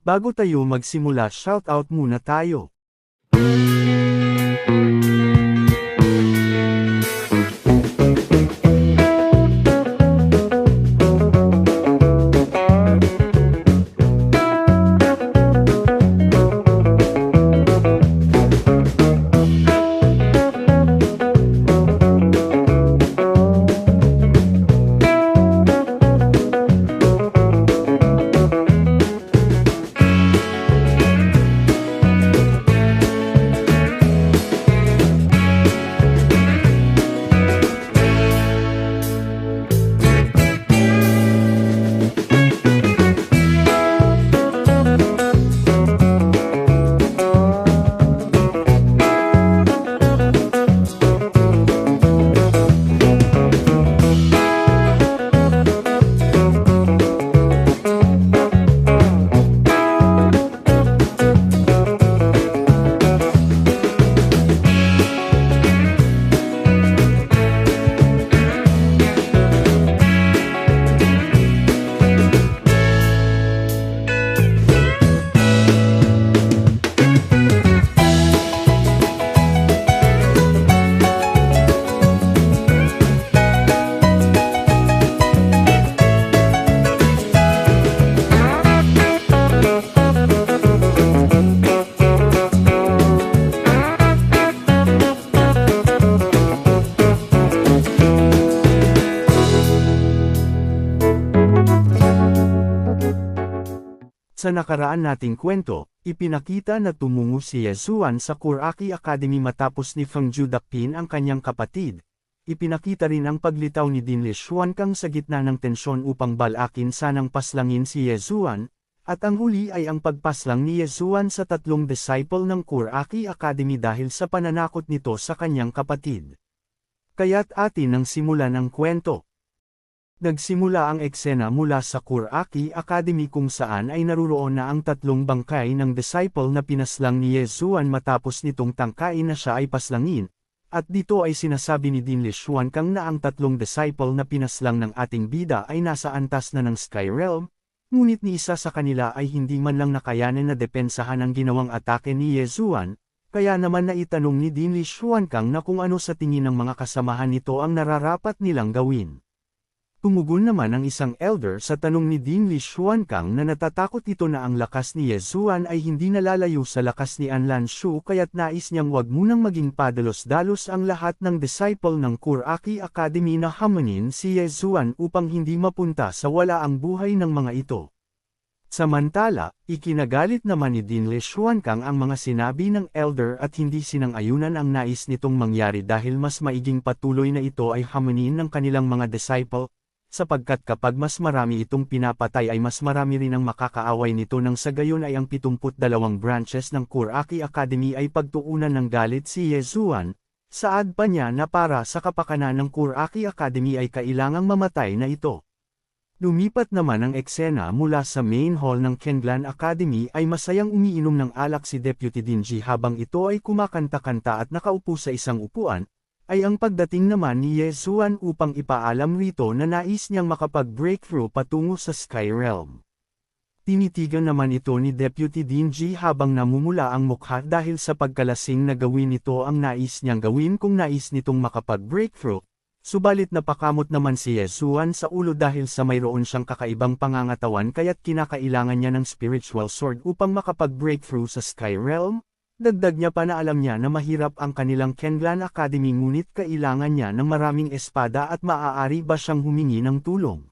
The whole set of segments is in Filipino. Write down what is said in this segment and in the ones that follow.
Bago tayo magsimula, shoutout muna tayo. Sa nakaraan nating kwento, ipinakita na tumungo si Yesuan sa Kuraki Academy matapos ni Feng Judakpin ang kanyang kapatid. Ipinakita rin ang paglitaw ni Dinli Xuankang sa gitna ng tensyon upang balakin sanang paslangin si Yesuan, at ang huli ay ang pagpaslang ni Yesuan sa tatlong disciple ng Kuraki Academy dahil sa pananakot nito sa kanyang kapatid. Kaya't atin ang simulan ang kwento. Nagsimula ang eksena mula sa Kuraki Academy kung saan ay naruroon na ang tatlong bangkay ng disciple na pinaslang ni Yesuan matapos nitong tangkain na siya ay paslangin, at dito ay sinasabi ni Dinli Xuankang na ang tatlong disciple na pinaslang ng ating bida ay nasa antas na ng Sky Realm, ngunit ni isa sa kanila ay hindi man lang nakayanan na depensahan ang ginawang atake ni Yesuan, kaya naman naitanong ni Dinli Xuankang na kung ano sa tingin ng mga kasamahan nito ang nararapat nilang gawin. Tumugon naman ang isang elder sa tanong ni Dinli Xuankang na natatakot ito na ang lakas ni Yesuan ay hindi nalalayo sa lakas ni Anlan Shu kaya't nais niyang wag munang maging padalos-dalos ang lahat ng disciple ng Kuraki Academy na hamunin si Yesuan upang hindi mapunta sa wala ang buhay ng mga ito. Samantala, ikinagalit naman ni Dinli Xuankang ang mga sinabi ng elder at hindi sinang-ayunan ang nais nitong mangyari dahil mas maiging patuloy na ito ay hamunin ng kanilang mga disciple, sapagkat kapag mas marami itong pinapatay ay mas marami rin ang makakaaway nito nang sa gayon ay ang 72 branches ng Kuraki Academy ay pagtuunan ng galit si Yesuan, saad pa niya na para sa kapakanan ng Kuraki Academy ay kailangang mamatay na ito. Lumipat naman ang eksena mula sa main hall ng Kenlan Academy ay masayang umiinom ng alak si Deputy Dinji habang ito ay kumakanta-kanta at nakaupo sa isang upuan, ay ang pagdating naman ni Yesuan upang ipaalam rito na nais niyang makapag-breakthrough patungo sa Sky Realm. Tinitigan naman ito ni Deputy Dinji habang namumula ang mukha dahil sa pagkalasing na gawin nito ang nais niyang gawin kung nais nitong makapag-breakthrough, subalit napakamot naman si Yesuan sa ulo dahil sa mayroon siyang kakaibang pangangatawan kaya't kinakailangan niya ng spiritual sword upang makapag-breakthrough sa Sky Realm. Dagdag niya pa na alam niya na mahirap ang kanilang Kenlan Academy ngunit kailangan niya ng maraming espada at maaari ba siyang humingi ng tulong.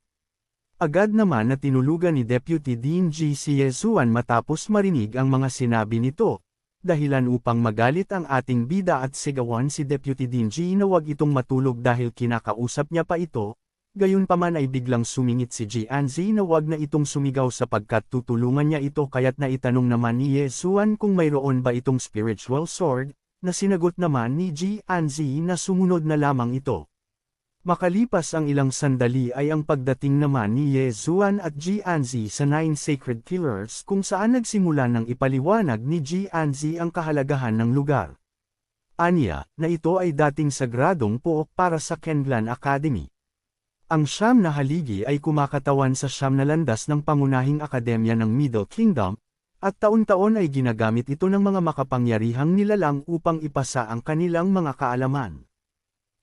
Agad naman na tinulugan ni Deputy Dinji si Yesuan matapos marinig ang mga sinabi nito, dahilan upang magalit ang ating bida at sigawan si Deputy Dinji na wag itong matulog dahil kinakausap niya pa ito. Gayunpaman ay biglang sumingit si Jianzi na wag na itong sumigaw sapagkat tutulungan niya ito kaya't naitanong naman ni Yesuan kung mayroon ba itong spiritual sword, na sinagot naman ni Jianzi na sumunod na lamang ito. Makalipas ang ilang sandali ay ang pagdating naman ni Yesuan at Jianzi sa 9 Sacred Pillars kung saan nagsimula ng ipaliwanag ni Jianzi ang kahalagahan ng lugar. Aniya, na ito ay dating sagradong pook para sa Kenlan Academy. Ang siyam na haligi ay kumakatawan sa siyam na landas ng pangunahing akademya ng Middle Kingdom, At taon-taon ay ginagamit ito ng mga makapangyarihang nilalang upang ipasa ang kanilang mga kaalaman.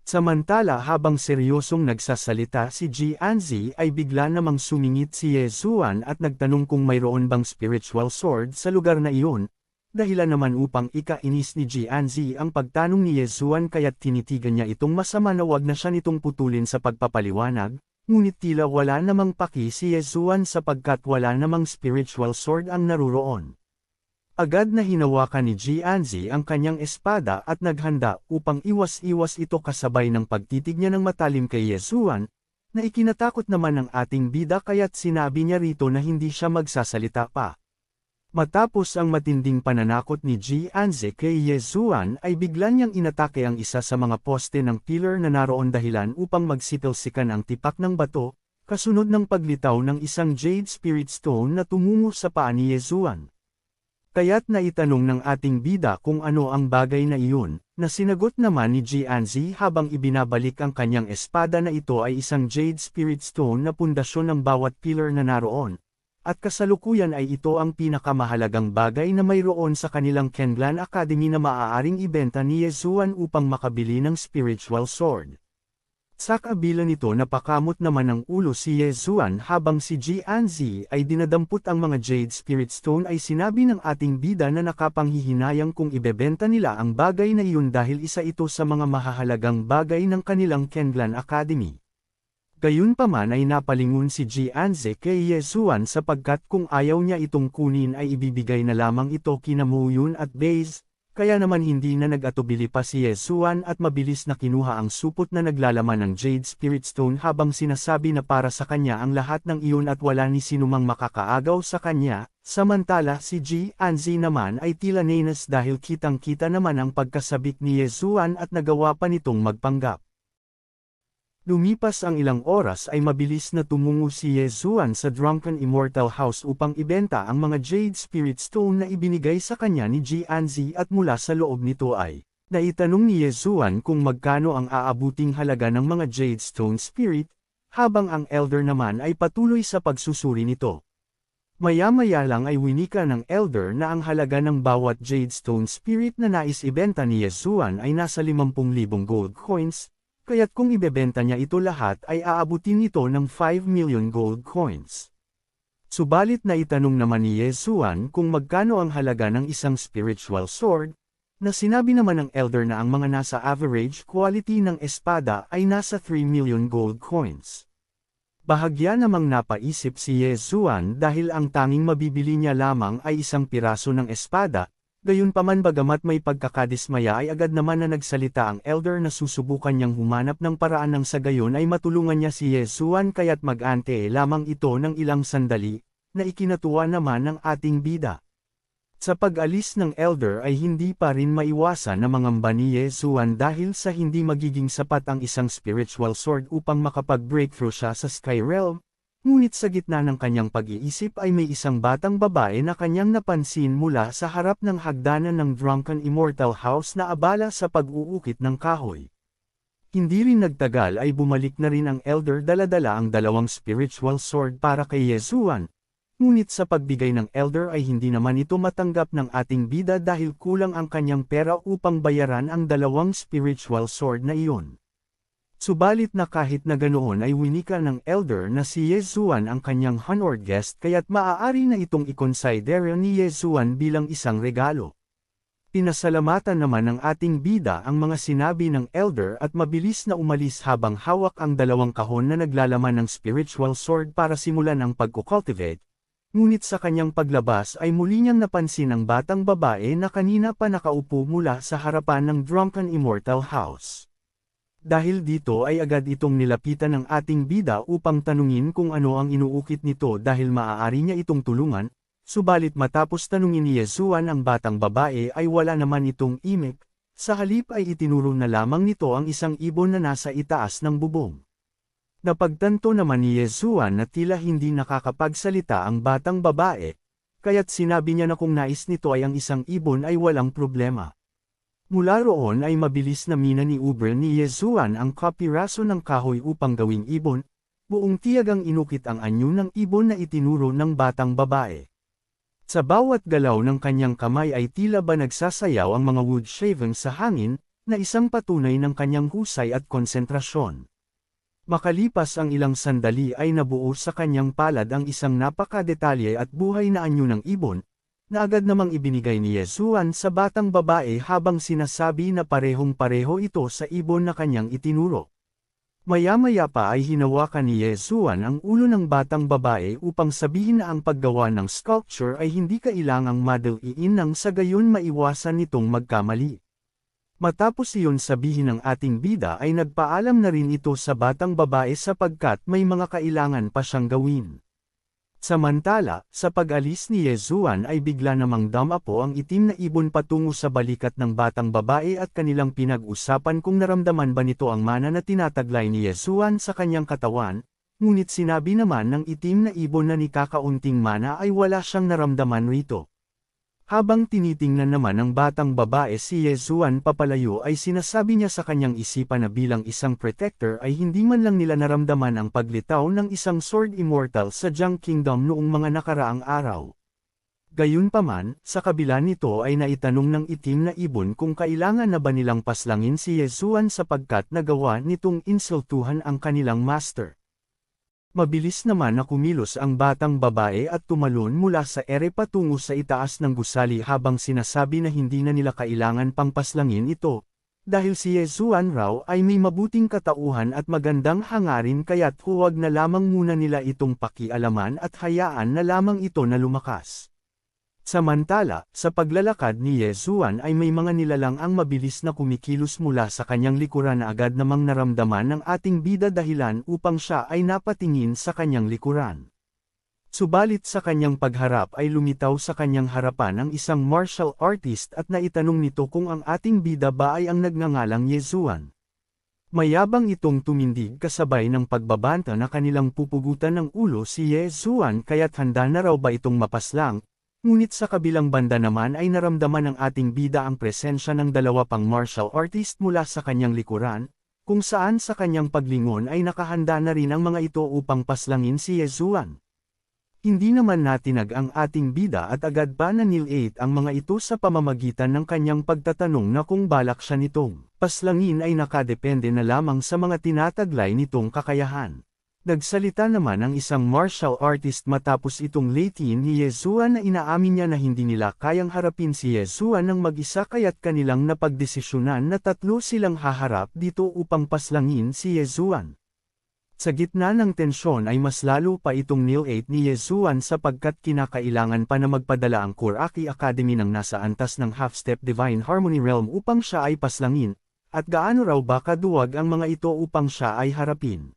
Samantala habang seryosong nagsasalita si Jianzi ay bigla namang sumingit si Yezuan at nagtanong kung mayroon bang spiritual sword sa lugar na iyon, dahilan naman upang ikainis ni Jianzi ang pagtanong ni Yezuan kaya't tinitigan niya itong masama na wag na siya nitong putulin sa pagpapaliwanag, ngunit tila wala namang paki si Yezuan sapagkat wala namang spiritual sword ang naruroon. Agad na hinawakan ni Jianzi ang kanyang espada at naghanda upang iwas-iwas ito kasabay ng pagtitig niya ng matalim kay Yezuan, na ikinatakot naman ng ating bida kaya't sinabi niya rito na hindi siya magsasalita pa. Matapos ang matinding pananakot ni Jianzi kay Yezuan ay bigla niyang inatake ang isa sa mga poste ng pillar na naroon dahilan upang magsitalsikan ang tipak ng bato, kasunod ng paglitaw ng isang jade spirit stone na tumungo sa paa ni Yezuan. Kaya't naitanong ng ating bida kung ano ang bagay na iyon, na sinagot naman ni Jianzi habang ibinabalik ang kanyang espada na ito ay isang jade spirit stone na pundasyon ng bawat pillar na naroon, at kasalukuyan ay ito ang pinakamahalagang bagay na mayroon sa kanilang Kenlan Academy na maaaring ibenta ni Yezuan upang makabili ng spiritual sword. Sa kabila nito napakamot naman ng ulo si Yezuan habang si Jianzi ay dinadampot ang mga Jade Spirit Stone ay sinabi ng ating bida na nakapanghihinayang kung ibebenta nila ang bagay na iyon dahil isa ito sa mga mahahalagang bagay ng kanilang Kenlan Academy. Gayunpaman ay napalingon si Jianzi kay Yezuan sapagkat kung ayaw niya itong kunin ay ibibigay na lamang ito kina Muyun at Base. Kaya naman hindi na nag-atubili pa si Yezuan at mabilis na kinuha ang supot na naglalaman ng Jade Spirit Stone habang sinasabi na para sa kanya ang lahat ng iyon at wala ni sinumang makakaagaw sa kanya, samantala si Jianzi naman ay tila nainis dahil kitang-kita naman ang pagkasabik ni Yezuan at nagawa pa nitong magpanggap. Lumipas ang ilang oras ay mabilis na tumungo si Yezuan sa Drunken Immortal House upang ibenta ang mga Jade Spirit Stone na ibinigay sa kanya ni Jianzi at mula sa loob nito ay, naitanong ni Yezuan kung magkano ang aabuting halaga ng mga Jade Stone Spirit, habang ang Elder naman ay patuloy sa pagsusuri nito. Maya-maya lang ay winika ng Elder na ang halaga ng bawat Jade Stone Spirit na nais ibenta ni Yezuan ay nasa 50,000 gold coins, kaya't kung ibebenta niya ito lahat ay aabutin ito ng 5 million gold coins. Subalit na itanong naman ni Yezuan kung magkano ang halaga ng isang spiritual sword, na sinabi naman ng Elder na ang mga nasa average quality ng espada ay nasa 3 million gold coins. Bahagya namang napaisip si Yezuan dahil ang tanging mabibili niya lamang ay isang piraso ng espada. Gayunpaman bagamat may pagkakadismaya ay agad naman na nagsalita ang Elder na susubukan niyang humanap ng paraan nang sa gayon ay matulungan niya si Yezuan kaya't mag-ante lamang ito ng ilang sandali, na ikinatuwa naman ng ating bida. Sa pag-alis ng Elder ay hindi pa rin maiwasan na mangamba ni Yezuan dahil sa hindi magiging sapat ang isang spiritual sword upang makapag-breakthrough siya sa Sky Realm. Ngunit sa gitna ng kanyang pag-iisip ay may isang batang babae na kanyang napansin mula sa harap ng hagdanan ng Drunken Immortal House na abala sa pag-uukit ng kahoy. Hindi rin nagtagal ay bumalik na rin ang Elder dala-dala ang dalawang spiritual sword para kay Yezuan. Ngunit sa pagbigay ng Elder ay hindi naman ito matanggap ng ating bida dahil kulang ang kanyang pera upang bayaran ang dalawang spiritual sword na iyon. Subalit na kahit na ganoon ay winika ng Elder na si Yezuan ang kanyang honored guest kaya't maaari na itong ikonsidera ni Yezuan bilang isang regalo. Pinasalamatan naman ng ating bida ang mga sinabi ng Elder at mabilis na umalis habang hawak ang dalawang kahon na naglalaman ng spiritual sword para simulan ang pagkukultivate. Ngunit sa kanyang paglabas ay muli niyang napansin ang batang babae na kanina pa nakaupo mula sa harapan ng Drunken Immortal House. Dahil dito ay agad itong nilapitan ng ating bida upang tanungin kung ano ang inuukit nito dahil maaari niya itong tulungan, subalit matapos tanungin ni Yezuan ang batang babae ay wala naman itong imik, sa halip ay itinuro na lamang nito ang isang ibon na nasa itaas ng bubong. Napagtanto naman ni Yezuan na tila hindi nakakapagsalita ang batang babae, kaya't sinabi niya na kung nais nito ay ang isang ibon ay walang problema. Mula roon ay mabilis na mina ni Uber ni Yezuan ang kapiraso ng kahoy upang gawing ibon, buong tiyagang inukit ang anyo ng ibon na itinuro ng batang babae. Sa bawat galaw ng kanyang kamay ay tila ba nagsasayaw ang mga wood shaving sa hangin, na isang patunay ng kanyang husay at konsentrasyon. Makalipas ang ilang sandali ay nabuo sa kanyang palad ang isang napakadetalye at buhay na anyo ng ibon, na agad namang ibinigay ni Yesuan sa batang babae habang sinasabi na parehong-pareho ito sa ibon na kanyang itinuro. Maya-maya pa ay hinawakan ni Yesuan ang ulo ng batang babae upang sabihin na ang paggawa ng sculpture ay hindi kailangang madaliin nang sa gayon maiwasan nitong magkamali. Matapos iyon sabihin ng ating bida ay nagpaalam na rin ito sa batang babae sapagkat may mga kailangan pa siyang gawin. Samantala, sa pag-alis ni Yesuan ay bigla namang dumapo ang itim na ibon patungo sa balikat ng batang babae at kanilang pinag-usapan kung naramdaman ba nito ang mana na tinataglay ni Yesuan sa kanyang katawan, ngunit sinabi naman ng itim na ibon na ni kakaunting mana ay wala siyang naramdaman rito. Habang tinitingnan naman ng batang babae si Yesuan papalayo ay sinasabi niya sa kanyang isipan na bilang isang protector ay hindi man lang nila naramdaman ang paglitaw ng isang sword immortal sa Jiang Kingdom noong mga nakaraang araw. Gayunpaman, sa kabila nito ay naitanong ng itim na ibon kung kailangan na ba nilang paslangin si Yesuan sapagkat nagawa nitong insultuhan ang kanilang master. Mabilis naman na kumilos ang batang babae at tumalon mula sa ere patungo sa itaas ng gusali habang sinasabi na hindi na nila kailangan pang paslangin ito, dahil si Yesuan raw ay may mabuting katauhan at magandang hangarin kaya't huwag na lamang muna nila itong pakialaman at hayaan na lamang ito na lumakas. Samantala, sa paglalakad ni Yesuan ay may mga nilalang ang mabilis na kumikilos mula sa kanyang likuran na agad namang naramdaman ng ating bida dahilan upang siya ay napatingin sa kanyang likuran. Subalit sa kanyang pagharap ay lumitaw sa kanyang harapan ang isang martial artist at naitanong nito kung ang ating bida ba ay ang nagngangalang Yesuan. Mayabang itong tumindig kasabay ng pagbabanta na kanilang pupugutan ng ulo si Yesuan kaya't handa na raw ba itong mapaslang. Ngunit sa kabilang banda naman ay naramdaman ng ating bida ang presensya ng dalawa pang martial artist mula sa kanyang likuran, kung saan sa kanyang paglingon ay nakahanda na rin ang mga ito upang paslangin si Yesuan. Hindi naman natinag ang ating bida at agad pa nanilate ang mga ito sa pamamagitan ng kanyang pagtatanong na kung balak siya nitong paslangin ay nakadepende na lamang sa mga tinataglay nitong kakayahan. Nagsalita naman ang isang martial artist matapos itong latin ni Yesuan na inaamin niya na hindi nila kayang harapin si Yesuan ng mag-isa kaya't kanilang napagdesisyonan na tatlo silang haharap dito upang paslangin si Yesuan. Sa gitna ng tensyon ay mas lalo pa itong nilate ni Yesuan sapagkat kinakailangan pa na magpadala ang Kuraki Academy ng nasa antas ng Half-Step Divine Harmony Realm upang siya ay paslangin, at gaano raw ba kaduwag ang mga ito upang siya ay harapin.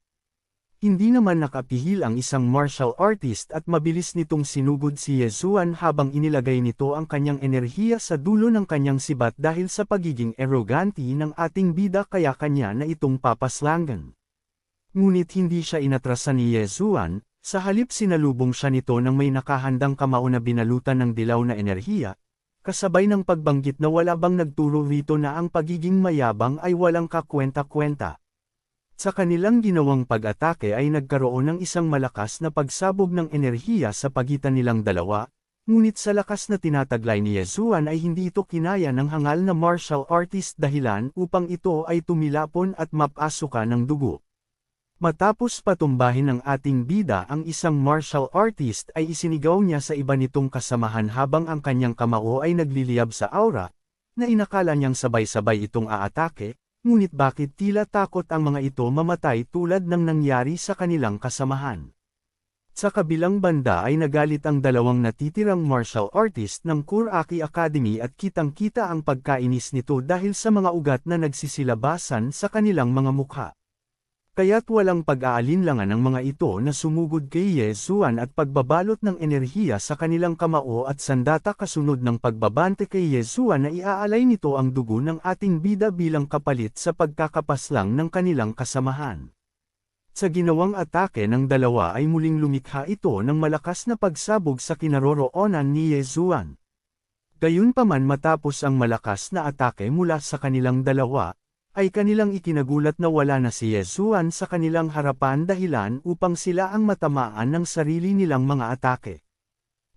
Hindi naman nakapihil ang isang martial artist at mabilis nitong sinugod si Yesuan habang inilagay nito ang kanyang enerhiya sa dulo ng kanyang sibat dahil sa pagiging arrogante ng ating bida kaya kanya na itong papaslangan. Ngunit hindi siya inatrasan ni Yesuan, sa halip sinalubong siya nito ng may nakahandang kamao na binalutan ng dilaw na enerhiya, kasabay ng pagbanggit na wala bang nagturo rito na ang pagiging mayabang ay walang kakwenta-kwenta. Sa kanilang ginawang pag-atake ay nagkaroon ng isang malakas na pagsabog ng enerhiya sa pagitan nilang dalawa, ngunit sa lakas na tinataglay ni Yesuan ay hindi ito kinaya ng hangal na martial artist dahilan upang ito ay tumilapon at mapasukan ng dugo. Matapos patumbahin ng ating bida ang isang martial artist ay isinigaw niya sa iba nitong kasamahan habang ang kanyang kamao ay nagliliyab sa aura, na inakala niyang sabay-sabay itong aatake. Ngunit bakit tila takot ang mga ito mamatay tulad ng nangyari sa kanilang kasamahan? Sa kabilang banda ay nagalit ang dalawang natitirang martial artist ng Kuraki Academy at kitang-kita ang pagkainis nito dahil sa mga ugat na nagsisilabasan sa kanilang mga mukha. Kaya't walang pag-aalinlangan ang mga ito na sumugod kay Yesuan at pagbabalot ng enerhiya sa kanilang kamao at sandata kasunod ng pagbabante kay Yesuan na iaalay nito ang dugo ng ating bida bilang kapalit sa pagkakapaslang ng kanilang kasamahan. Sa ginawang atake ng dalawa ay muling lumikha ito ng malakas na pagsabog sa kinaroroonan ni Yesuan. Gayunpaman matapos ang malakas na atake mula sa kanilang dalawa, ay kanilang ikinagulat na wala na si Yesuan sa kanilang harapan dahilan upang sila ang matamaan ng sarili nilang mga atake.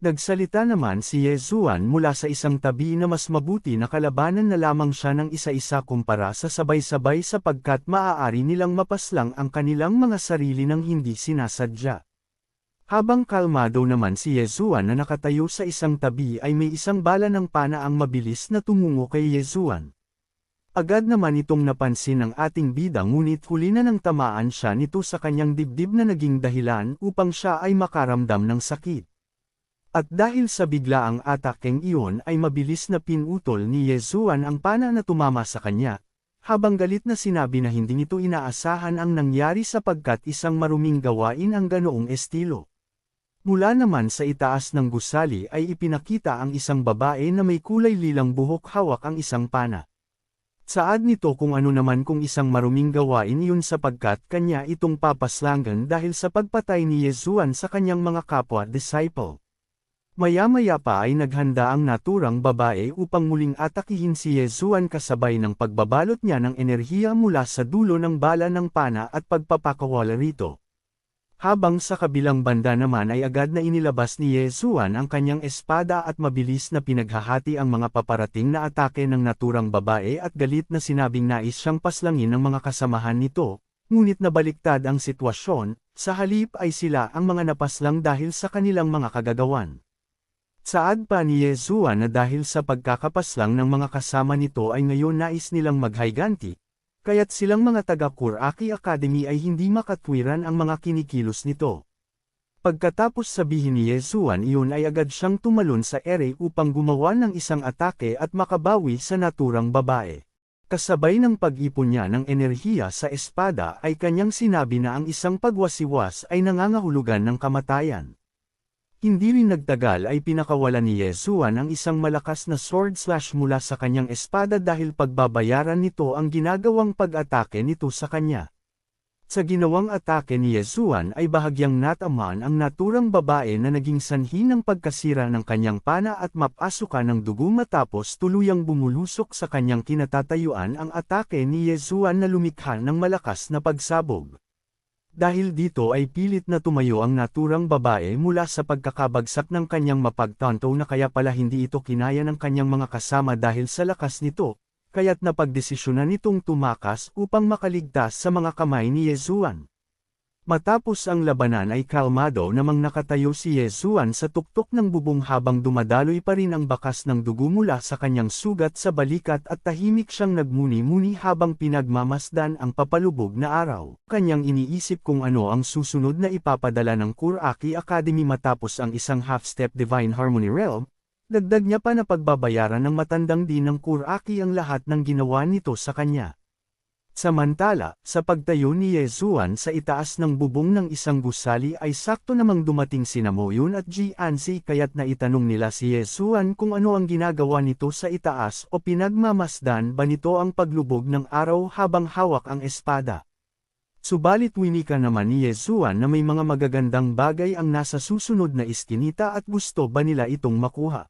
Nagsalita naman si Yesuan mula sa isang tabi na mas mabuti na kalabanan na lamang siya ng isa-isa kumpara sa sabay-sabay sapagkat maaari nilang mapaslang ang kanilang mga sarili ng hindi sinasadya. Habang kalmado naman si Yesuan na nakatayo sa isang tabi ay may isang bala ng pana ang mabilis na tumungo kay Yesuan. Agad naman itong napansin ng ating bida ngunit huli na nang tamaan siya nito sa kanyang dibdib na naging dahilan upang siya ay makaramdam ng sakit. At dahil sa biglaang atakeng iyon ay mabilis na pinutol ni Yesuan ang pana na tumama sa kanya, habang galit na sinabi na hindi nito inaasahan ang nangyari sapagkat isang maruming gawain ang ganoong estilo. Mula naman sa itaas ng gusali ay ipinakita ang isang babae na may kulay lilang buhok hawak ang isang pana. Saad nito kung ano naman kung isang maruming gawain iyon sapagkat kanya itong papaslangan dahil sa pagpatay ni Yesuan sa kanyang mga kapwa-disciple. Maya-maya pa ay naghanda ang naturang babae upang muling atakihin si Yesuan kasabay ng pagbabalot niya ng enerhiya mula sa dulo ng bala ng pana at pagpapakawala rito. Habang sa kabilang banda naman ay agad na inilabas ni Yesuan ang kanyang espada at mabilis na pinaghahati ang mga paparating na atake ng naturang babae at galit na sinabing nais siyang paslangin ng mga kasamahan nito, ngunit nabaliktad ang sitwasyon, sa halip ay sila ang mga napaslang dahil sa kanilang mga kagagawan. Saad pa ni Yesuan na dahil sa pagkakapaslang ng mga kasama nito ay ngayon nais nilang maghayganti, kaya't silang mga taga-Qur'aki Academy ay hindi makatwiran ang mga kinikilos nito. Pagkatapos sabihin ni Yesuan iyon ay agad siyang tumalon sa ere upang gumawa ng isang atake at makabawi sa naturang babae. Kasabay ng pag-ipon niya ng enerhiya sa espada ay kanyang sinabi na ang isang pagwasiwas ay nangangahulugan ng kamatayan. Hindi rin nagtagal ay pinakawalan ni Yesuan ang isang malakas na sword slash mula sa kanyang espada dahil pagbabayaran nito ang ginagawang pag-atake nito sa kanya. Sa ginawang atake ni Yesuan ay bahagyang natamaan ang naturang babae na naging sanhi ng pagkasira ng kanyang pana at mapasukan ng dugo matapos tuluyang bumulusok sa kanyang kinatatayuan ang atake ni Yesuan na lumikha ng malakas na pagsabog. Dahil dito ay pilit na tumayo ang naturang babae mula sa pagkakabagsak ng kanyang mapagtanto na kaya pala hindi ito kinaya ng kanyang mga kasama dahil sa lakas nito, kaya't napagdesisyonan nitong tumakas upang makaligtas sa mga kamay ni Yesuan. Matapos ang labanan ay kalmado namang nakatayo si Yesuan sa tuktok ng bubong habang dumadaloy pa rin ang bakas ng dugo mula sa kanyang sugat sa balikat at tahimik siyang nagmuni-muni habang pinagmamasdan ang papalubog na araw. Kanyang iniisip kung ano ang susunod na ipapadala ng Qur'aki Academy matapos ang isang half-step Divine Harmony Realm, dagdag niya pa na pagbabayaran ng matandang din ng Qur'aki ang lahat ng ginawa nito sa kanya. Samantala, sa pagtayo ni Yesuan sa itaas ng bubong ng isang gusali ay sakto namang dumating sina Moyun at Jianzi kaya't naitanong nila si Yesuan kung ano ang ginagawa nito sa itaas o pinagmamasdan ba nito ang paglubog ng araw habang hawak ang espada. Subalit winika naman ni Yesuan na may mga magagandang bagay ang nasa susunod na iskinita at gusto ba nila itong makuha.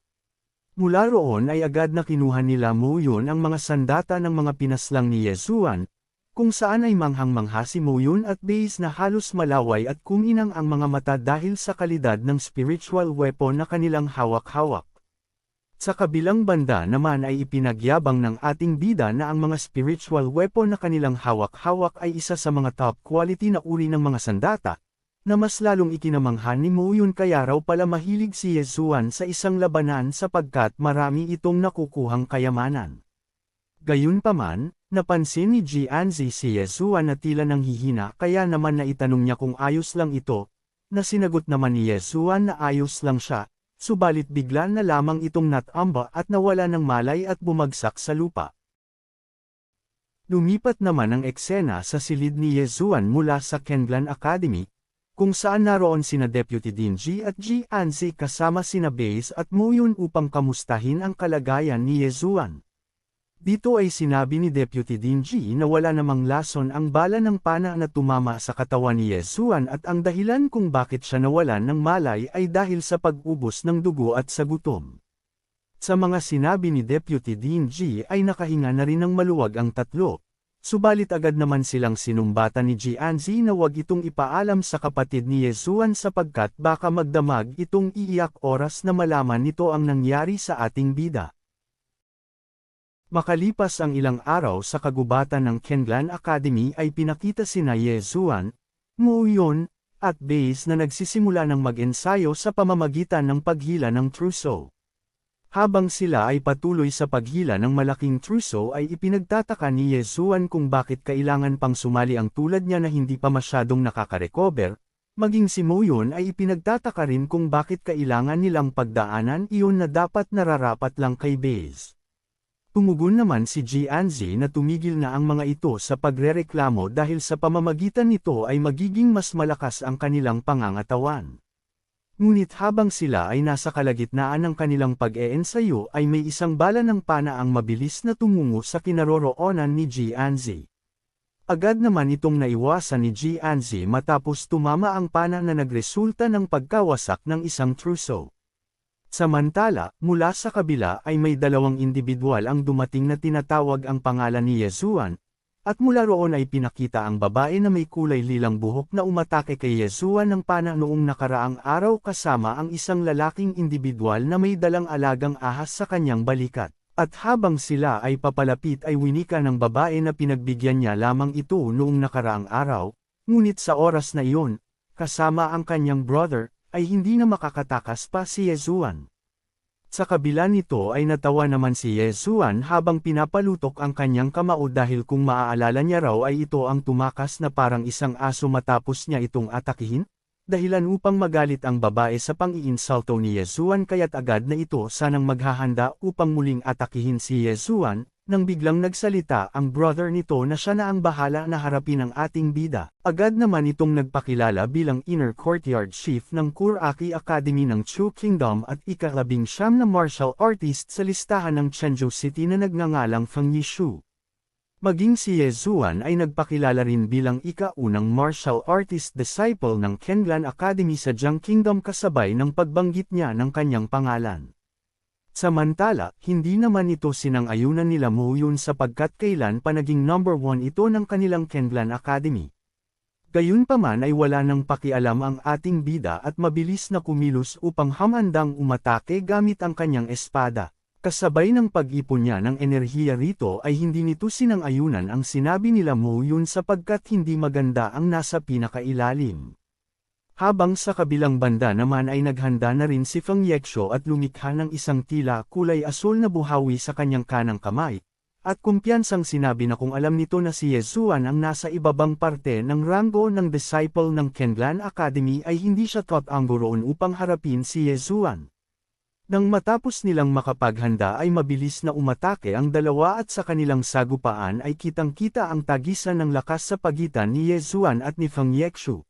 Mula roon ay agad na kinuha nila Moyun ang mga sandata ng mga pinaslang ni Yesuan, kung saan ay manghang-mangha si Moyun at Base na halos malaway at kuminang ang mga mata dahil sa kalidad ng spiritual weapon na kanilang hawak-hawak. Sa kabilang banda naman ay ipinagyabang ng ating bida na ang mga spiritual weapon na kanilang hawak-hawak ay isa sa mga top quality na uri ng mga sandata, na mas lalong ikinamanghan ni Moyun kaya raw pala mahilig si Yesuan sa isang labanan sapagkat marami itong nakukuhang kayamanan. Gayunpaman, napansin ni Jianzi si Yesuan na tila nanghihina kaya naman naitanong niya kung ayos lang ito, na sinagot naman ni Yesuan na ayos lang siya, subalit bigla na lamang itong natamba at nawala ng malay at bumagsak sa lupa. Lumipat naman ang eksena sa silid ni Yesuan mula sa Kenglan Academy, kung saan naroon sina Deputy Dean Ji at Jianzi kasama sina Base at Moyun upang kamustahin ang kalagayan ni Yesuan. Dito ay sinabi ni Deputy Dean Ji na wala namang lason ang bala ng pana na tumama sa katawan ni Yesuan at ang dahilan kung bakit siya nawalan ng malay ay dahil sa pag-ubos ng dugo at sa gutom. Sa mga sinabi ni Deputy Dean Ji ay nakahinga na rin ng maluwag ang tatlo, Subalit agad naman silang sinumbatan ni Jianzi na huwag itong ipaalam sa kapatid ni Yesuan sapagkat baka magdamag itong iiyak oras na malaman nito ang nangyari sa ating bida. Makalipas ang ilang araw sa kagubatan ng Kenlan Academy ay pinakita sina Yesuan, Muyon, at Baze na nagsisimula ng mag-ensayo sa pamamagitan ng paghila ng trousseau. Habang sila ay patuloy sa paghila ng malaking trousseau ay ipinagtataka ni Yesuan kung bakit kailangan pang sumali ang tulad niya na hindi pa masyadong nakaka-recover, maging si Muyon ay ipinagtataka rin kung bakit kailangan nilang pagdaanan iyon na dapat nararapat lang kay Baze. Tumugon naman si Jianzi na tumigil na ang mga ito sa pagrereklamo dahil sa pamamagitan nito ay magiging mas malakas ang kanilang pangangatawan. Ngunit habang sila ay nasa kalagitnaan ng kanilang pag-eensayo ay may isang bala ng pana ang mabilis na tumungo sa kinaroroonan ni Jianzi. Agad naman itong naiwasan ni Jianzi matapos tumama ang pana na nagresulta ng pagkawasak ng isang trousseau. Samantala, mula sa kabila ay may dalawang individual ang dumating na tinatawag ang pangalan ni Yesuan, at mula roon ay pinakita ang babae na may kulay lilang buhok na umatake kay Yesuan ng pana noong nakaraang araw kasama ang isang lalaking individual na may dalang alagang ahas sa kanyang balikat. At habang sila ay papalapit ay winika ng babae na pinagbigyan niya lamang ito noong nakaraang araw, ngunit sa oras na iyon, kasama ang kanyang brother, ay hindi na makakatakas pa si Yesuan. Sa kabila nito ay natawa naman si Yesuan habang pinapalutok ang kanyang kamao dahil kung maaalala niya raw ay ito ang tumakas na parang isang aso matapos niya itong atakihin, dahilan upang magalit ang babae sa pang-iinsulto ni Yesuan kaya't agad na ito sanang maghahanda upang muling atakihin si Yesuan, nang biglang nagsalita ang brother nito na siya na ang bahala na harapin ang ating bida. Agad naman itong nagpakilala bilang Inner Courtyard Chief ng Kuraki Academy ng Chu Kingdom at ika-19 na martial artist sa listahan ng Chenzhou City na nagngangalang Feng Yishu. Maging si Yesuan ay nagpakilala rin bilang ika-unang martial artist disciple ng Kenlan Academy sa Jiang Kingdom kasabay ng pagbanggit niya ng kanyang pangalan. Samantala, hindi naman ito sinang-ayunan nila Muyon sapagkat kailan pa naging number 1 ito ng kanilang Kenlan Academy. Gayunpaman ay wala nang pakialam ang ating bida at mabilis na kumilos upang hamandang umatake gamit ang kanyang espada. Kasabay ng pag-ipon niya ng enerhiya rito ay hindi nito sinang-ayunan ang sinabi nila Muyon sapagkat hindi maganda ang nasa pinakailalim. Habang sa kabilang banda naman ay naghanda na rin si Feng Yexuo at lumikha ng isang tila kulay asul na buhawi sa kanyang kanang kamay, at kumpiyansang sinabi na kung alam nito na si Yesuan ang nasa ibabang parte ng rango ng disciple ng Kenlan Academy ay hindi siya tatanggo roon upang harapin si Yesuan. Nang matapos nilang makapaghanda ay mabilis na umatake ang dalawa at sa kanilang sagupaan ay kitang-kita ang tagisan ng lakas sa pagitan ni Yesuan at ni Feng Yexuo.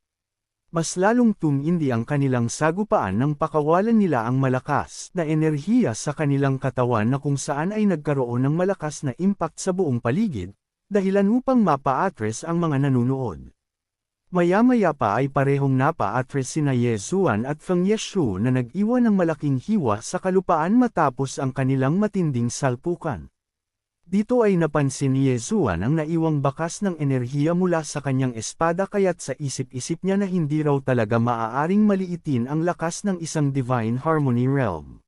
Mas lalong tumindi ang kanilang sagupaan nang pakawalan nila ang malakas na enerhiya sa kanilang katawan na kung saan ay nagkaroon ng malakas na impact sa buong paligid, dahilan upang mapa-atres ang mga nanunood. Maya-maya pa ay parehong napa-atres sina Yesuan at Feng Yexuo na nag-iwan ng malaking hiwa sa kalupaan matapos ang kanilang matinding salpukan. Dito ay napansin ni Yesuan ang naiwang bakas ng enerhiya mula sa kanyang espada kaya't sa isip-isip niya na hindi raw talaga maaaring maliitin ang lakas ng isang Divine Harmony Realm.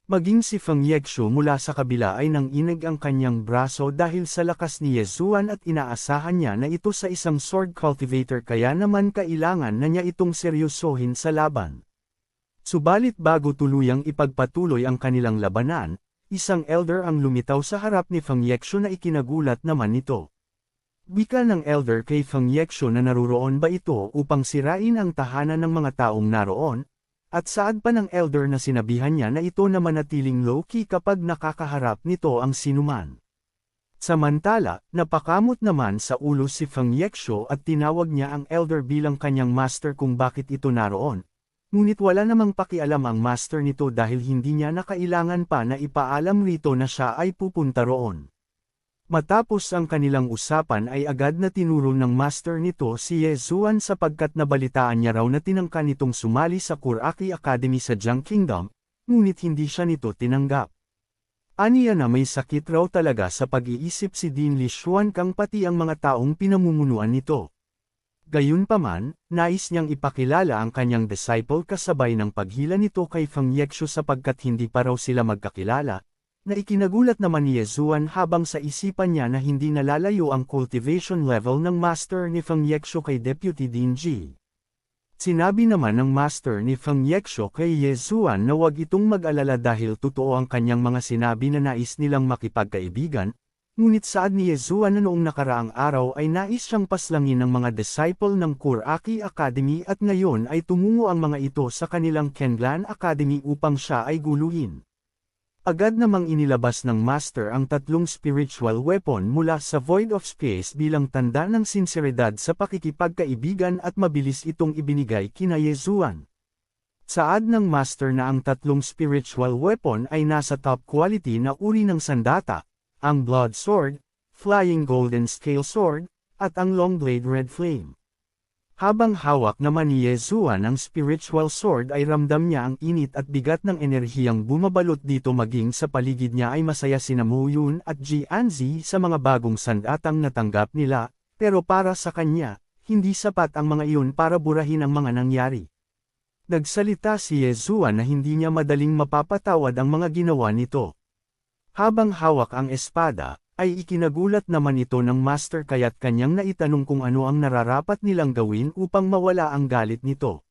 Maging si Feng Yexuo mula sa kabila ay nanginig ang kanyang braso dahil sa lakas ni Yesuan at inaasahan niya na ito sa isang sword cultivator kaya naman kailangan na niya itong seryosohin sa laban. Subalit bago tuluyang ipagpatuloy ang kanilang labanan, isang elder ang lumitaw sa harap ni Feng Yexuo na ikinagulat naman nito. Wika ng elder kay Feng Yexuo na naruroon ba ito upang sirain ang tahanan ng mga taong naroon, at saad pa ng elder na sinabihan niya na ito na manatiling low-key kapag nakakaharap nito ang sinuman. Samantala, napakamot naman sa ulo si Feng Yexuo at tinawag niya ang elder bilang kanyang master kung bakit ito naroon. Ngunit wala namang pakialam ang master nito dahil hindi niya na kailangan pa na ipaalam rito na siya ay pupunta roon. Matapos ang kanilang usapan ay agad na tinuro ng master nito si Yesuan sapagkat nabalitaan niya raw na tinangka nitong sumali sa Kuraki Academy sa Jiang Kingdom, ngunit hindi siya nito tinanggap. Aniya na may sakit raw talaga sa pag-iisip si Dean Lishuan kang pati ang mga taong pinamumunuan nito. Gayunpaman, nais niyang ipakilala ang kanyang disciple kasabay ng paghila nito kay Feng Yexu sapagkat hindi pa raw sila magkakilala, na ikinagulat naman ni Yezuan habang sa isipan niya na hindi nalalayo ang cultivation level ng master ni Feng Yexu kay Deputy Dean Ji. Sinabi naman ng master ni Feng Yexu kay Yezuan na wag itong mag-alala dahil totoo ang kanyang mga sinabi na nais nilang makipagkaibigan. Ngunit saad ni Yezuan na noong nakaraang araw ay nais siyang paslangin ng mga disciple ng Kuraki Academy at ngayon ay tumungo ang mga ito sa kanilang Kenlan Academy upang siya ay guluhin. Agad namang inilabas ng Master ang 3 spiritual weapon mula sa Void of Space bilang tanda ng sinseridad sa pakikipagkaibigan at mabilis itong ibinigay kina Yezuan. Saad ng Master na ang 3 spiritual weapon ay nasa top quality na uri ng sandata, ang Blood Sword, Flying Golden Scale Sword, at ang Long Blade Red Flame. Habang hawak naman ni Yezuan ang spiritual sword ay ramdam niya ang init at bigat ng enerhiyang bumabalot dito maging sa paligid niya ay masaya sina Mo Yun at Ji Anzi sa mga bagong sandatang natanggap nila, pero para sa kanya, hindi sapat ang mga iyon para burahin ang mga nangyari. Nagsalita si Yezuan na hindi niya madaling mapapatawad ang mga ginawa nito. Habang hawak ang espada, ay ikinagulat naman ito ng master kaya't kanyang naitanong kung ano ang nararapat nilang gawin upang mawala ang galit nito.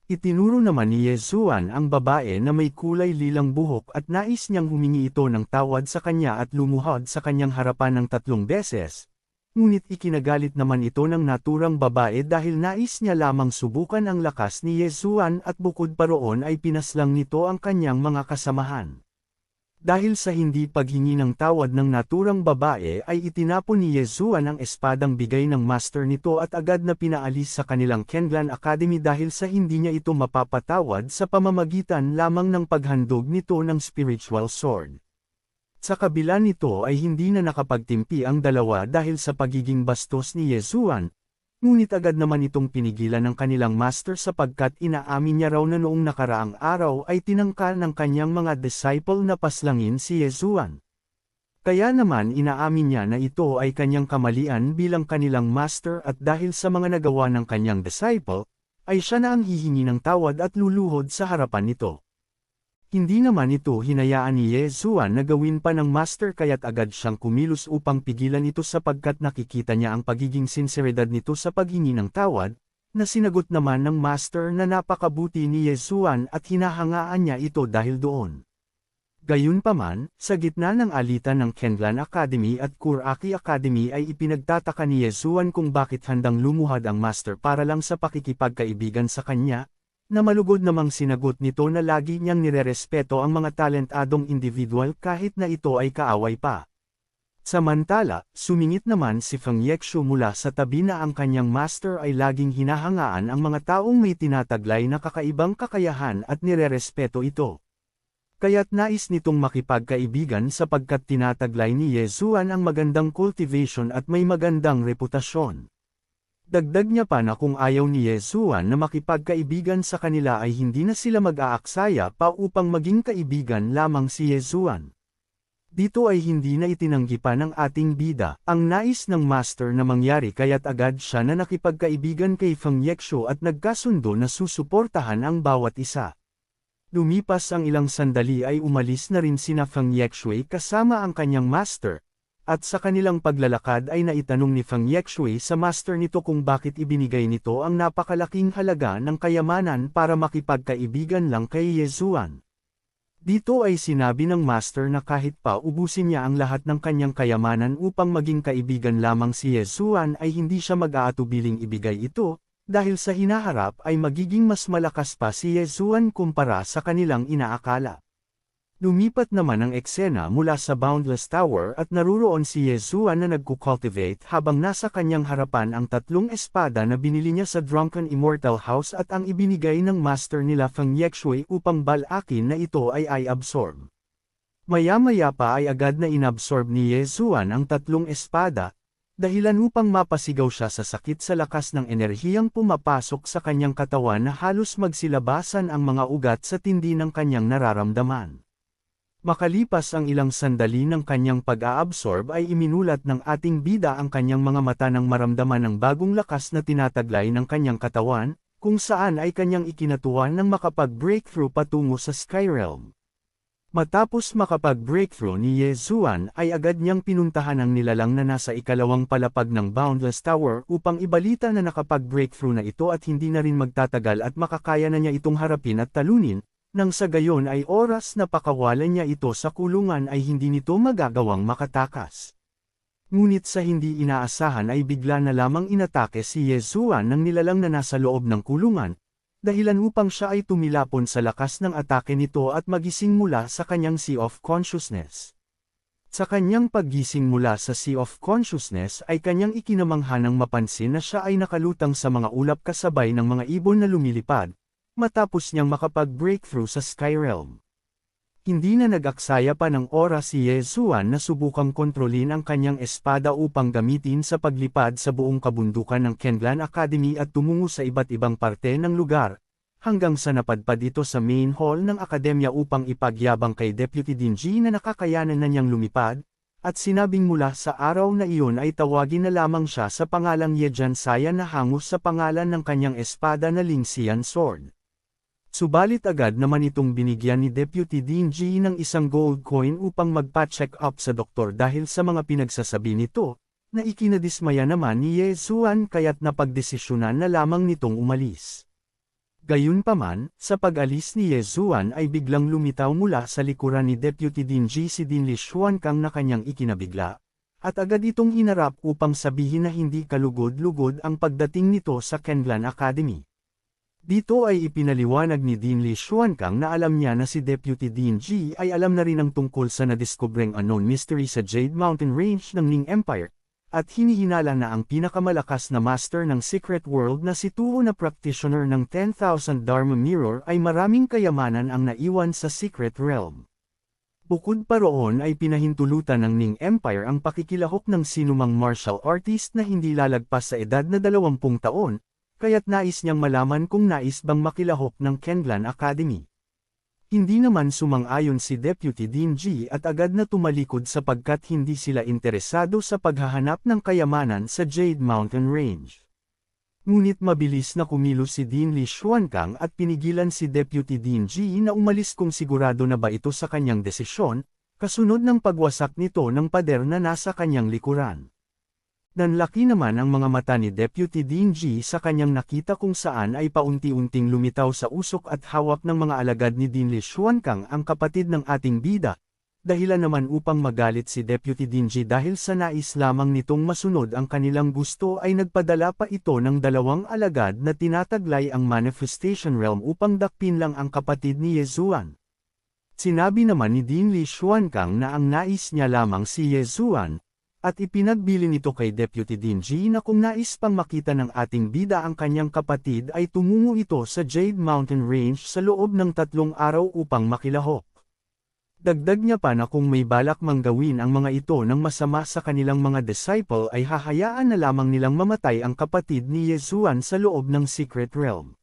Itinuro naman ni Yezuan ang babae na may kulay lilang buhok at nais niyang humingi ito ng tawad sa kanya at lumuhod sa kanyang harapan ng 3 beses. Ngunit ikinagalit naman ito ng naturang babae dahil nais niya lamang subukan ang lakas ni Yezuan at bukod pa roon ay pinaslang nito ang kanyang mga kasamahan. Dahil sa hindi paghingi ng tawad ng naturang babae ay itinapon ni Yezuan ang espadang bigay ng master nito at agad na pinaalis sa kanilang Kenlan Academy dahil sa hindi niya ito mapapatawad sa pamamagitan lamang ng paghandog nito ng spiritual sword. Sa kabila nito ay hindi na nakapagtimpi ang dalawa dahil sa pagiging bastos ni Yezuan. Ngunit agad naman itong pinigilan ng kanilang master sapagkat inaamin niya raw na noong nakaraang araw ay tinangka ng kanyang mga disciple na paslangin si Yezuan. Kaya naman inaamin niya na ito ay kanyang kamalian bilang kanilang master at dahil sa mga nagawa ng kanyang disciple, ay siya na ang hihingi ng tawad at luluhod sa harapan nito. Hindi naman ito hinayaan ni Yezuan na gawin pa ng master kaya't agad siyang kumilos upang pigilan ito sapagkat nakikita niya ang pagiging sinseridad nito sa paghingi ng tawad, na sinagot naman ng master na napakabuti ni Yezuan at hinahangaan niya ito dahil doon. Gayunpaman, sa gitna ng alitan ng Kenlan Academy at Kuraki Academy ay ipinagtataka ni Yezuan kung bakit handang lumuhad ang master para lang sa pakikipagkaibigan sa kanya, na malugod namang sinagot nito na lagi niyang nirerespeto ang mga talentadong individual kahit na ito ay kaaway pa. Samantala, sumingit naman si Feng Yexu mula sa tabi na ang kanyang master ay laging hinahangaan ang mga taong may tinataglay na kakaibang kakayahan at nirerespeto ito. Kaya't nais nitong makipagkaibigan sapagkat tinataglay ni Yezuan ang magandang cultivation at may magandang reputasyon. Dagdag niya pa na kung ayaw ni Yezuan na makipagkaibigan sa kanila ay hindi na sila mag-aaksaya pa upang maging kaibigan lamang si Yezuan. Dito ay hindi na itinanggi pa ng ating bida ang nais ng master na mangyari kaya't agad siya na nakipagkaibigan kay Feng Yexu at nagkasundo na susuportahan ang bawat isa. Lumipas ang ilang sandali ay umalis na rin sina Feng Yexu kasama ang kanyang master. At sa kanilang paglalakad ay naitanong ni Feng Yexu sa master nito kung bakit ibinigay nito ang napakalaking halaga ng kayamanan para makipagkaibigan lang kay Yezuan. Dito ay sinabi ng master na kahit pa ubusin niya ang lahat ng kanyang kayamanan upang maging kaibigan lamang si Yezuan ay hindi siya mag-aatubiling ibigay ito, dahil sa hinaharap ay magiging mas malakas pa si Yezuan kumpara sa kanilang inaakala. Lumipat naman ang eksena mula sa Boundless Tower at naruroon si Yezuan na nagkukultivate habang nasa kanyang harapan ang 3 espada na binili niya sa Drunken Immortal House at ang ibinigay ng master nila Feng Yexu upang balakin na ito ay i-absorb. Maya-maya pa ay agad na inabsorb ni Yezuan ang 3 espada, dahilan upang mapasigaw siya sa sakit sa lakas ng enerhiyang pumapasok sa kanyang katawan na halos magsilabasan ang mga ugat sa tindi ng kanyang nararamdaman. Makalipas ang ilang sandali ng kanyang pag-aabsorb ay iminulat ng ating bida ang kanyang mga mata nang maramdaman ang bagong lakas na tinataglay ng kanyang katawan, kung saan ay kanyang ikinatuwa ng makapag-breakthrough patungo sa Skyrealm. Matapos makapag-breakthrough ni Ye Zuan ay agad niyang pinuntahan ang nilalang na nasa ikalawang palapag ng Boundless Tower upang ibalita na nakapag-breakthrough na ito at hindi na rin magtatagal at makakaya na niya itong harapin at talunin, nang sa gayon ay oras na pakawalan niya ito sa kulungan ay hindi nito magagawang makatakas. Ngunit sa hindi inaasahan ay bigla na lamang inatake si Ye Zuan ng nilalang na nasa loob ng kulungan, dahilan upang siya ay tumilapon sa lakas ng atake nito at magising mula sa kanyang Sea of Consciousness. Sa kanyang paggising mula sa Sea of Consciousness ay kanyang ikinamanghanang mapansin na siya ay nakalutang sa mga ulap kasabay ng mga ibon na lumilipad, matapos niyang makapag-breakthrough sa Skyrealm. Hindi na nag-aksaya pa ng oras si Ye Zuan na subukang kontrolin ang kanyang espada upang gamitin sa paglipad sa buong kabundukan ng Kenlan Academy at tumungo sa iba't ibang parte ng lugar, hanggang sa napadpad ito sa main hall ng akademya upang ipagyabang kay Deputy Dinji na nakakayanan na niyang lumipad, at sinabing mula sa araw na iyon ay tawagin na lamang siya sa pangalang Ye Jansaya na hangos sa pangalan ng kanyang espada na Lingxian Sword. Subalit agad naman itong binigyan ni Deputy Dinji ng isang gold coin upang magpa-check up sa doktor dahil sa mga pinagsasabi nito, na ikinadismaya naman ni Ye Zuan kaya't napagdesisyonan na lamang nitong umalis. Gayunpaman, sa pag-alis ni Ye Zuan ay biglang lumitaw mula sa likuran ni Deputy Dinji si Dinli Xuankang na kanyang ikinabigla, at agad itong hinarap upang sabihin na hindi kalugod-lugod ang pagdating nito sa Kenlan Academy. Dito ay ipinaliwanag ni Dinli Xuankang na alam niya na si Deputy Dinji ay alam na rin ang tungkol sa nadiskubreng unknown mystery sa Jade Mountain Range ng Ning Empire, at hinihinala na ang pinakamalakas na master ng Secret World na si Tuo na practitioner ng 10,000 Dharma Mirror ay maraming kayamanan ang naiwan sa Secret Realm. Bukod pa roon ay pinahintulutan ng Ning Empire ang pakikilahok ng sinumang martial artist na hindi lalagpas sa edad na 20 taon, kaya't nais niyang malaman kung nais bang makilahok ng Kenlan Academy. Hindi naman sumang-ayon si Deputy Dinji at agad na tumalikod sapagkat hindi sila interesado sa paghahanap ng kayamanan sa Jade Mountain Range. Ngunit mabilis na kumilos si Dinli Xuankang at pinigilan si Deputy Dinji na umalis kung sigurado na ba ito sa kanyang desisyon, kasunod ng pagwasak nito ng pader na nasa kanyang likuran. Nanlaki naman ang mga mata ni Deputy Dinji sa kanyang nakita kung saan ay paunti-unting lumitaw sa usok at hawak ng mga alagad ni Dinli Xuankang ang kapatid ng ating bida, dahilan naman upang magalit si Deputy Dinji dahil sa nais lamang nitong masunod ang kanilang gusto ay nagpadala pa ito ng 2 alagad na tinataglay ang Manifestation Realm upang dakpin lang ang kapatid ni Ye Zuan. Sinabi naman ni Dinli Xuankang na ang nais niya lamang si Ye Zuan, at ipinagbili nito kay Deputy Dinji na kung nais pang makita ng ating bida ang kanyang kapatid ay tumungo ito sa Jade Mountain Range sa loob ng 3 araw upang makilahok. Dagdag niya pa na kung may balak mang gawin ang mga ito ng masama sa kanilang mga disciple ay hahayaan na lamang nilang mamatay ang kapatid ni Ye Zuan sa loob ng Secret Realm.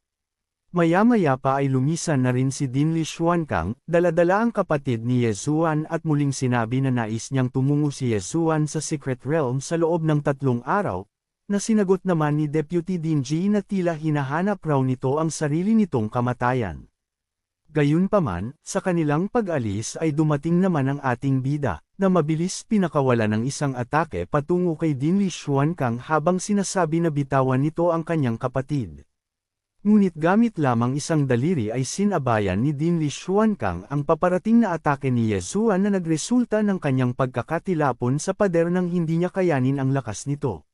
Maya-maya pa ay lumisan na rin si Dinli Xuankang, dala-dala ang kapatid ni Ye Zuan at muling sinabi na nais niyang tumungo si Ye Zuan sa Secret Realm sa loob ng 3 araw, na sinagot naman ni Deputy Dinji na tila hinahanap raw nito ang sarili nitong kamatayan. Gayunpaman, sa kanilang pag-alis ay dumating naman ang ating bida, na mabilis pinakawala ng isang atake patungo kay Dinli Xuankang habang sinasabi na bitawan nito ang kanyang kapatid. Ngunit gamit lamang isang daliri ay sinabayan ni Dinli Xuankang ang paparating na atake ni Ye Zuan na nagresulta ng kanyang pagkakatilapon sa pader nang hindi niya kayanin ang lakas nito.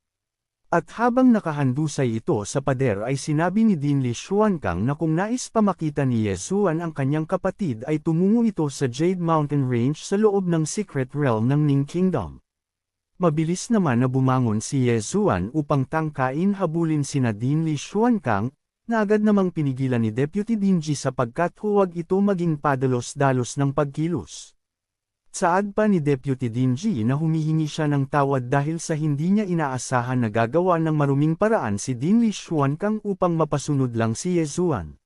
At habang nakahandusay ito sa pader ay sinabi ni Dinli Xuankang na kung nais pa makita ni Ye Zuan ang kanyang kapatid ay tumungo ito sa Jade Mountain Range sa loob ng Secret Realm ng Ning Kingdom. Mabilis naman na bumangon si Ye Zuan upang tangkain habulin sina Dinli Xuankang, na agad namang pinigilan ni Deputy Dinji sapagkat huwag ito maging padalos-dalos ng pagkilos. Saad pa ni Deputy Dinji na humihingi siya ng tawad dahil sa hindi niya inaasahan na gagawa ng maruming paraan si Dinli Xuankang upang mapasunod lang si Ye Zuan.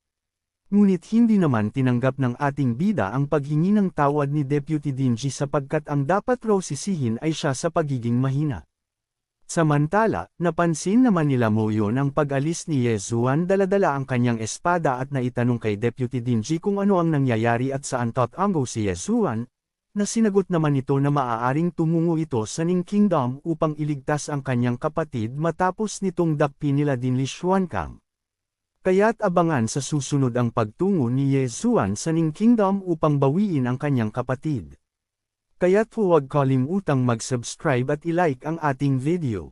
Ngunit hindi naman tinanggap ng ating bida ang paghingi ng tawad ni Deputy Dingy sapagkat ang dapat raw sisihin ay siya sa pagiging mahina. Samantala, napansin naman nila Moyon ang pag-alis ni Yezuan dala-dala ang kanyang espada at naitanong kay Deputy Dingy kung ano ang nangyayari at saan tatango si Yezuan, na sinagot naman ito na maaaring tumungo ito sa Ning Kingdom upang iligtas ang kanyang kapatid matapos nitong dakpin nila din Li Xuankang. Kaya't abangan sa susunod ang pagtungo ni Yezuan sa Ning Kingdom upang bawiin ang kanyang kapatid. Kaya't huwag kalimutang mag-subscribe at i-like ang ating video.